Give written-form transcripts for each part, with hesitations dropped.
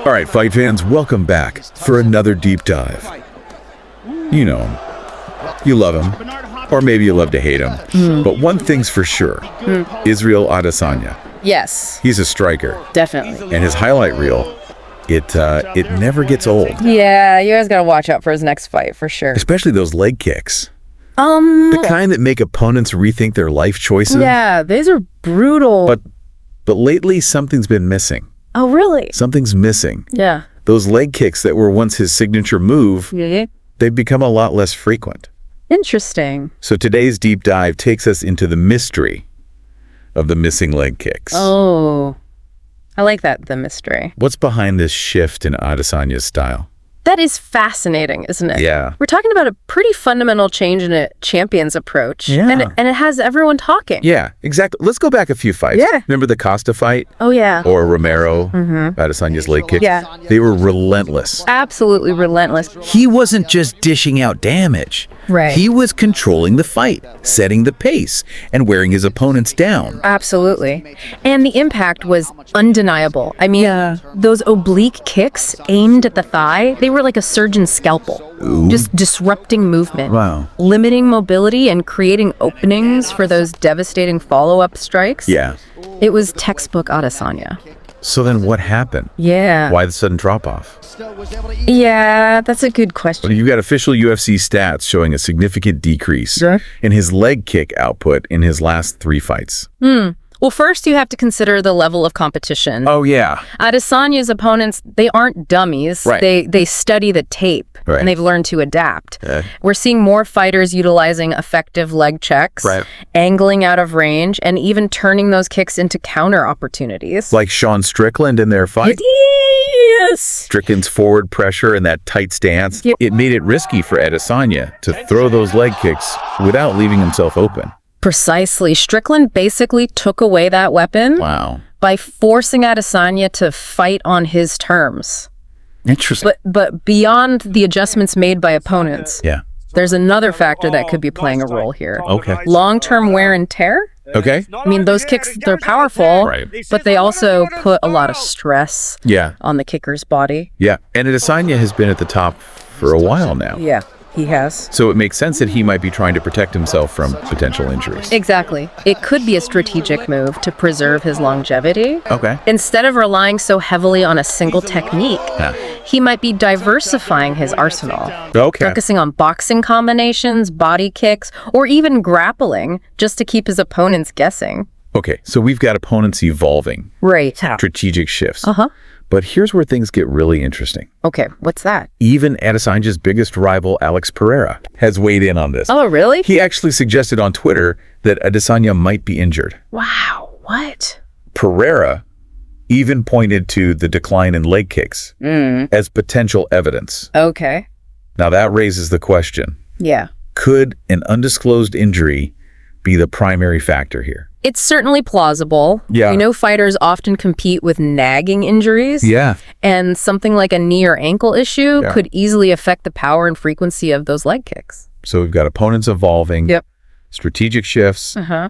All right, fight fans, welcome back for another deep dive. You know him. You love him. Or maybe you love to hate him. But one thing's for sure. Israel Adesanya. Yes, He's a striker. definitely. And his highlight reel, it never gets old. Yeah, you guys gotta watch out for his next fight for sure. Especially those leg kicks. The kind that make opponents rethink their life choices. Yeah, these are brutal. But lately, something's been missing. Oh, really? Something's missing. Yeah. Those leg kicks that were once his signature move, Yeah. they've become a lot less frequent. Interesting. So today's deep dive takes us into the mystery of the missing leg kicks. Oh, I like that, the mystery. What's behind this shift in Adesanya's style? That is fascinating, isn't it? Yeah. We're talking about a pretty fundamental change in a champion's approach. Yeah. And it has everyone talking. Yeah, exactly. Let's go back a few fights. Yeah. Remember the Costa fight? Oh, yeah. Or Romero, Adesanya's leg kicks? Yeah. They were relentless. Absolutely relentless. He wasn't just dishing out damage. Right. He was controlling the fight, setting the pace, and wearing his opponents down. Absolutely. And the impact was undeniable. I mean, those oblique kicks aimed at the thigh, they were like a surgeon's scalpel. Just disrupting movement. Wow. Limiting mobility and creating openings for those devastating follow-up strikes. Yeah. It was textbook Adesanya. So then what happened? Yeah. Why the sudden drop-off? Yeah, that's a good question. You got official UFC stats showing a significant decrease in his leg kick output in his last 3 fights. Well, first you have to consider the level of competition. Oh, yeah. Adesanya's opponents, they aren't dummies. Right. They study the tape, Right. and they've learned to adapt. Okay. We're seeing more fighters utilizing effective leg checks, Right. angling out of range, and even turning those kicks into counter opportunities. Like Sean Strickland in their fight. Yes! Strickland's forward pressure and that tight stance, Yep. it made it risky for Adesanya to throw those leg kicks without leaving himself open. Precisely. Strickland basically took away that weapon Wow. by forcing Adesanya to fight on his terms. Interesting. But beyond the adjustments made by opponents, Yeah. there's another factor that could be playing a role here. Okay. Long-term wear and tear? Okay. I mean, those kicks, they're powerful, Right. but they also put a lot of stress Yeah. on the kicker's body. Yeah. And Adesanya has been at the top for a while now. Yeah, he has. So it makes sense that he might be trying to protect himself from potential injuries. Exactly. It could be a strategic move to preserve his longevity. Okay. Instead of relying so heavily on a single technique, Yeah. he might be diversifying his arsenal. Okay. Focusing on boxing combinations, body kicks, or even grappling just to keep his opponents guessing. Okay. So we've got opponents evolving, Right. strategic shifts. Uh-huh. But here's where things get really interesting. Okay, what's that? Even Adesanya's biggest rival, Alex Pereira, has weighed in on this. Oh, really? He actually suggested on Twitter that Adesanya might be injured. Wow, what? Pereira even pointed to the decline in leg kicks as potential evidence. Okay. Now that raises the question, Yeah. could an undisclosed injury be the primary factor here? It's certainly plausible. Yeah. We know fighters often compete with nagging injuries. Yeah. And something like a knee or ankle issue Yeah. could easily affect the power and frequency of those leg kicks. So we've got opponents evolving, Yep. strategic shifts, Uh-huh.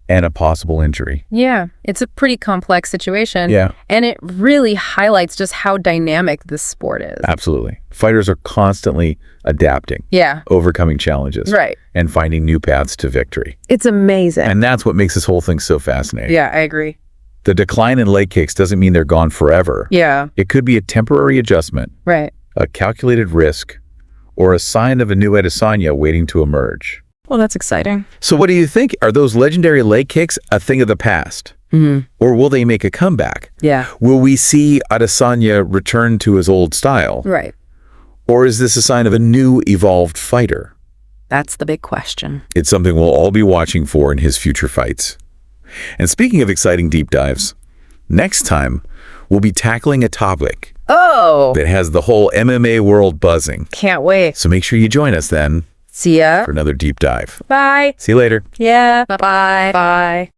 and a possible injury. Yeah, it's a pretty complex situation. Yeah. And it really highlights just how dynamic this sport is. Absolutely. Fighters are constantly adapting, Yeah. overcoming challenges, Right. and finding new paths to victory. It's amazing. And that's what makes this whole thing so fascinating. Yeah, I agree. The decline in leg kicks doesn't mean they're gone forever. Yeah, It could be a temporary adjustment, right. a calculated risk, or a sign of a new Adesanya waiting to emerge. Well, that's exciting. So what do you think? Are those legendary leg kicks a thing of the past? Or will they make a comeback? Yeah. Will we see Adesanya return to his old style? Right. Or is this a sign of a new, evolved fighter? That's the big question. It's something we'll all be watching for in his future fights. And speaking of exciting deep dives, next time we'll be tackling a topic Oh, that has the whole MMA world buzzing. can't wait. So make sure you join us then See ya. for another deep dive. Bye. See you later. Yeah. Bye-bye. Bye.